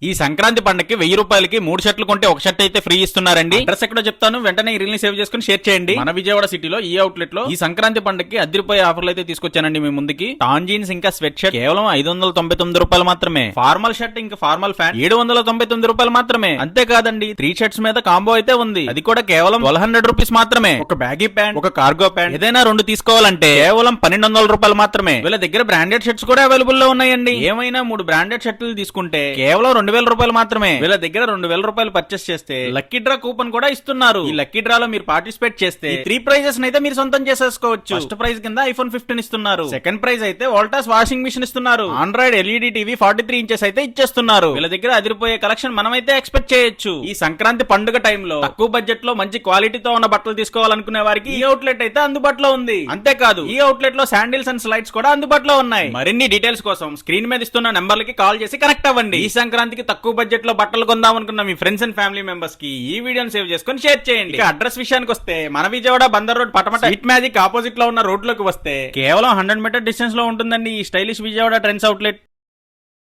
ఈ సంక్రాంతి పండుగకి 1000 రూపాయలకి 3 షర్ట్లు కొంటే ఒక షర్ట్ అయితే ఫ్రీ ఇస్తున్నారండి. అడ్రస్ ఎక్కడో చెప్తాను, వెంటనే ఈ రీల్ ని సేవ్ చేసుకుని షేర్ చేయండి. మన విజయవాడ సిటీలో ఈ అవుట్లెట్ లో ఈ సంక్రాంతి పండుగకి అదిరిపోయే ఆఫర్లు అయితే తీసుకొచ్చానండి మీ ముందుకి. టాన్ జీన్స్ ఇంకా స్వెట్ షర్ట్ కేవలం 599 రూపాయలు మాత్రమే. ఫార్మల్ షర్ట్ ఇంకా ఫార్మల్ ప్యాంట్ 799 రూపాయలు మాత్రమే. అంతేకాదండి 3 షర్ట్స్ మీద కాంబో అయితే ఉంది, అది కూడా కేవలం 1200 రూపీస్ మాత్రమే. ఒక బ్యాగీ ప్యాంట్, ఒక కార్గో ప్యాంట్ ఏదైనా 2 తీసుకోవాలంటే కేవలం 1200 రూపాయలు మాత్రమే. వీళ్ళ దగ్గర బ్రాండెడ్ షర్ట్స్ కూడా అవైలబుల్ లో ఉన్నాయండి. ఏమైనా 3 బ్రాండెడ్ షర్ట్లు తీసుకుంటే కేవలం 2000 రూపాయలు మాత్రమే. వీళ్ళ దగ్గర 2000 రూపాయలు పర్చేస్ చేస్తే లక్కీ డ్రా కూపన్ కూడా ఇస్తున్నారు. ఈ లక్కీ డ్రా లో మీరు పార్టిసిపేట్ చేస్తే 3 ప్రైజెస్ అయితే మీరు సొంతం చేసేసుకోవచ్చు. ఫస్ట్ ప్రైజ్ కింద ఐఫోన్ 15 ఇస్తున్నారు. సెకండ్ ప్రైజ్ అయితే వోల్టాస్ వాషింగ్ మిషన్ ఇస్తున్నారు. ఆండ్రాయిడ్ ఎల్ఈడి టీవీ 43 ఇంచెస్ అయితే ఇచ్చేస్తున్నారు. వీళ్ళ దగ్గర అదిరిపోయే కలెక్షన్ మనమైతే ఎక్స్పెక్ట్ చేయొచ్చు. ఈ సంక్రాంతి పండుగ టైంలో తక్కువ బడ్జెట్ లో మంచి క్వాలిటీతో ఉన్న బట్టలు తీసుకోవాలనుకునే వారికి ఈ అవుట్లెట్ అయితే అందుబాటులో ఉంది. అంతేకాదు ఈ అవుట్లెట్ లో శాండిల్స్ అండ్ స్లైడ్స్ కూడా అందుబాటులో ఉన్నాయి. మరిన్ని డీటెయిల్స్ కోసం స్క్రీన్ మీద ఇస్తున్న నెంబర్లకి కాల్ చేసి కనెక్ట్ అవ్వండి. ఈ సంక్రాంతికి తక్కువ బడ్జెట్ లో బట్టలు కొందాం అనుకున్న మీ ఫ్రెండ్స్ అండ్ ఫ్యామిలీ మెంబర్స్ కి ఈ వీడియోని సేవ్ చేసుకుని షేర్ చేయండి. ఇక అడ్రస్ విషయానికి వస్తే మన Vijayawada Bandar road Patamata sweet magic opposite లో ఉన్న రోడ్ లోకి వస్తే కేవలం 100 మీటర్ డిస్టెన్స్ లో ఉంటుందండి ఈ స్టైలిష్ విజయవాడ ట్రెండ్స్ అవుట్లెట్.